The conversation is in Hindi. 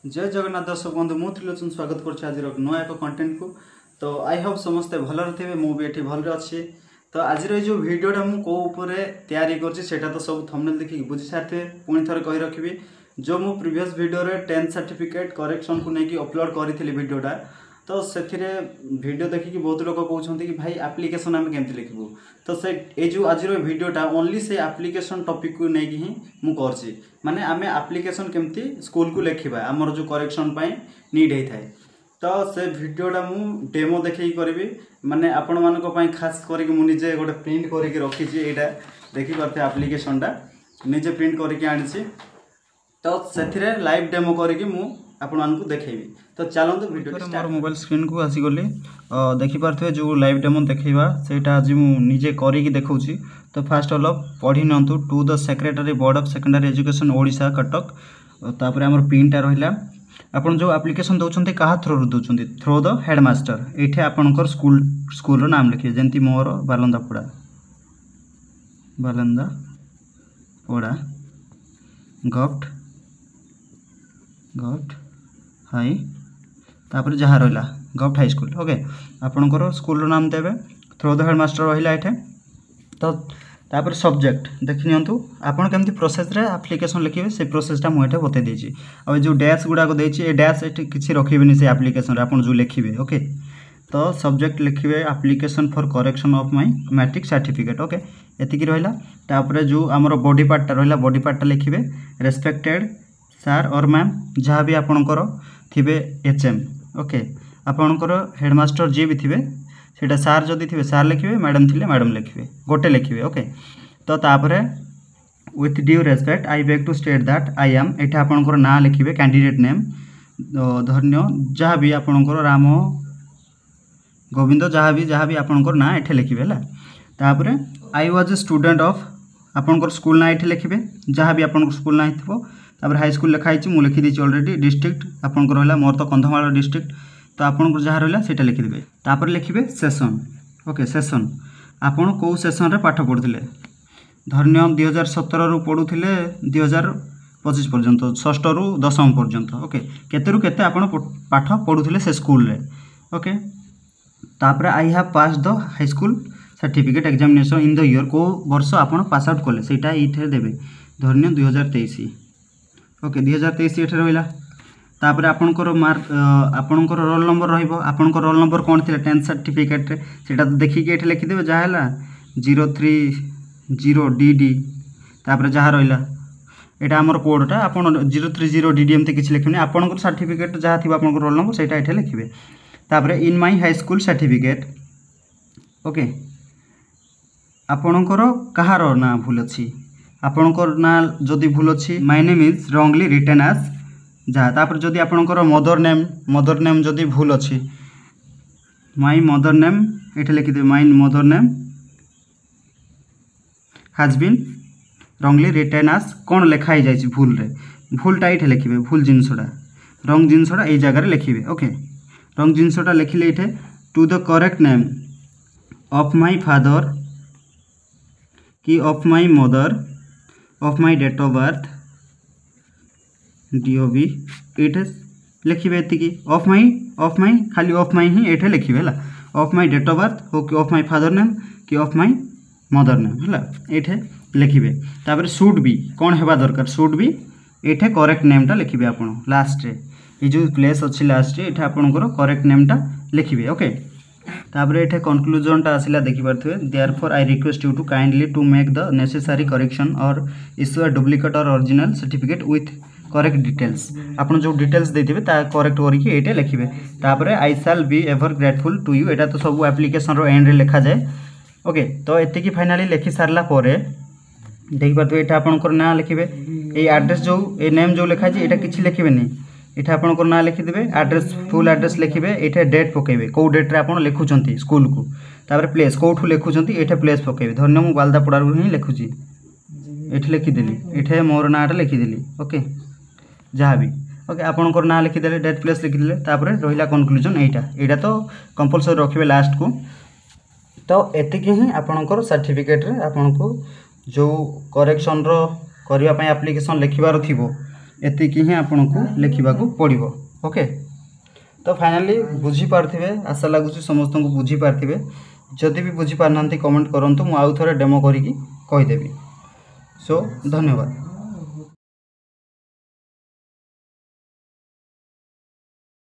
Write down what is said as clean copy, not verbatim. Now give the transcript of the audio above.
जय जगन्नाथ दर्शक बंधु मु त्रिलोचन स्वागत कर आज नया एक कंटेंट को। तो आई होप समस्ते भलरे थे मुझे भलरे अच्छी। तो आज जो वीडियोटा मुझे कौ तैयारी करटा तो सब थंबनेल देखिए बुझी सारे पुणी थे कही रखी जो मु previous video 10th certificate correction को लेकिन अपलोड करी वीडियोटा। तो से वीडियो देखिए बहुत लोग कहते कि भाई एप्लिकेशन आम केमती लिखू। तो से जो आज वीडियोटा ओनली से एप्लिकेशन टॉपिक को लेकिन ही मुझे माने आम एप्लिकेशन केमती स्कूल को लिखा आमर जो करेक्शन नीड होता है। तो से वीडियोटा मु डेमो देखी करी माने आपण मान खास करके मुझे गोटे प्रिंट करके रखी यहाँ देखिपे एप्लिकेशनटा निजे प्रिंट करके आनी। तो से लाइव डेमो करके मु आपण मानक देखेबी। तो चलते वीडियो मोर मोबाइल स्क्रीन को आसीगली देखिपे जो लाइव डेमो देखा सेटा आज मुझे करके देखी। तो फास्ट ऑल पढ़ी नियंतु to the secretary board of secondary education Odisha Cuttack. तापर आमर पिनटा रहा आपन जो एप्लिकेशन दौरान क्या थ्रो दौरान थ्रो द हेडमास्टर ये आपंकर स्कूल नाम लिखिए जमी मोर बालंदापड़ा गफ्ट हाई तापर जहाँ रहा गफ्ट हाई स्कूल ओके आपणकर स्कूल नाम देवे थ्रो द हेडमास्टर रहा ये। तो तापर सब्जेक्ट देखि नियंतु आपन केमती प्रोसेस रे एप्लिकेशन लिखिबे से प्रोसेसटा मुझे बते देछि। अब जो डैश गुडा को देछि ए डैश एठी किछि रखिबेनी से एप्लिकेशन रे आपन जो लिखिबे ओके। तो सब्जेक्ट लिखिबे application for correction of my matric certificate okay एतिकी रहिला। तापर जो हमर बॉडी पार्टटा रहिला बॉडी पार्टटा लिखिबे रेस्पेक्टेड सर और मैम जहाँ भी आपणकर थिबे एचएम ओके आपणकर हेडमास्टर जी भी थिबे सेटा सार जदि थे सार लिखे मैडम थिले मैडम लिखे गोटे लिखे ओके। तो तापरे with due respect I beg to state that I am एटा आपनकर ना लिखे कैंडिडेट नेम धन्य जहाँ भी आपनकर राम गोविंद जहाँ भी आपनकर ना एठे लिखे है। तापरे I was a student of आपनकर स्कूल ना एठे लिखे जहाँ भी आपनकर स्कूल ना थो। तापर हाई स्कूल लिखाई मु लिखी दी ऑलरेडी डिस्ट्रिक्ट आपनकर रहा मोर तो कंधमाल डिस्ट्रिक्ट। तो आपन जहाँ रहा से लिखिदे तापर लिखिबे सेशन ओके सेशन आपन कौ सेशन रे पाठ पढ़ुले धन्य 2017 रु पढ़ुले 2025 पर्यंत 6th रु 10th पर्यंत ओके केते रु केते आपन पाठ पढ़ुले से स्कूल रे ओके। तापर I have pass the high school certificate examination in the year को वर्ष आपन पास आउट कले सेटा इथे देबे धन्य 2023 ओके 2023 एठे रहिला। तापर आपनकर मार्क आपनकर रोल नंबर रहिबो आपनकर रोल नंबर कोन थिला 10th सर्टिफिकेट रे सेटा देखि के एठे लिखि देबे जहा हला 030DD तापर जहा रहिला एटा हमर कोडटा आपन 030DD एमते किछ लिखिबे आपनकर सर्टिफिकेट जहा थिबा आपनकर रोल नंबर सेटा एठे लिखिबे। तापर in my high school certificate okay आपनकर कहारो ना भूल अछि आपनकर ना जदी भूल अछि my name is wrongly written as जहाँ तापर जदि आपनकर मदर नेम जदि भूल अच्छी माय मदर नेम ये लिखिदे my mother name has been wrongly written as कौन लिखाई जाए भूल रे भूलटा ये लिखिबे भूल जिनसटा रंग जिनसटा ये जगह लिखिबे ओके रंग जिनसटा लिखिले ये to the correct name of my father कि of my mother of my date of birth DOB ये लिखिबे एतिकी ऑफ माई खाली ऑफ माई ही ये लिखिबे है of my date of birth हो कि ऑफ माई फादर नेम कि ऑफ माई मदर नेम है ये लिखिबे। तापर शुड बी कौन हेबा दरकार शुड बी ये करेक्ट नेमटा लिखिबे आपन लास्ट रे ये जो प्लेस अच्छी लास्ट रे ये आपनकर करेक्ट नेमटा लिखिबे ओके। तापर ये कंक्लूजनटा आसिला देखि पारथुए therefore I request you to kindly to make the necessary correction और इश्यू अ डुप्लीकेट और original certificate with correct details आपन जो डिटेल्स देथिबे ता करेक्ट करके एटे लिखिबे। तापर I shall be ever grateful to you एटा तो सब एप्लिकेशन रो एंड रे लिखा जाए ओके। तो एते की फाइनली लिखि सारला परे देख पातो एटा आपनकर ना लिखिबे ए एड्रेस जो ए नेम जो लिखा जे एटा किछि लिखिबेनी एटा आपनकर ना लिखि देबे एड्रेस फुल एड्रेस लिखिबे एटा डेट पकेबे को डेट रे आपन लिखुचंती स्कूल को तापर प्लेस कोठु लिखुचंती एटा प्लेस पकेबे धन्य मु बालदापड़ा रु ही लिखुची एठी लिखि देली एठे मोर नाटा लिखि देली ओके जहाँ भी ओके आपनकर ना लिखिदे डेट प्लेस लिखिदे तापर रहिला कंक्लूजन एटा तो कंपलसरी रखिबे लास्ट को। तो एतिकी ही आपनकर सर्टिफिकेट रे आपनको जो करेक्शन रो करिया पय एप्लिकेशन लिखिबार थिबो एतिकी ही आपको लिखा पड़ो। ओके तो फाइनाली बुझी पार्थिबे आशा लगुच समस्त को बुझी पार्थिबे। जदि भी बुझी पारना कमेंट करूँ, मुझे आउ थे डेमो करी कहीदेवी। सो धन्यवाद।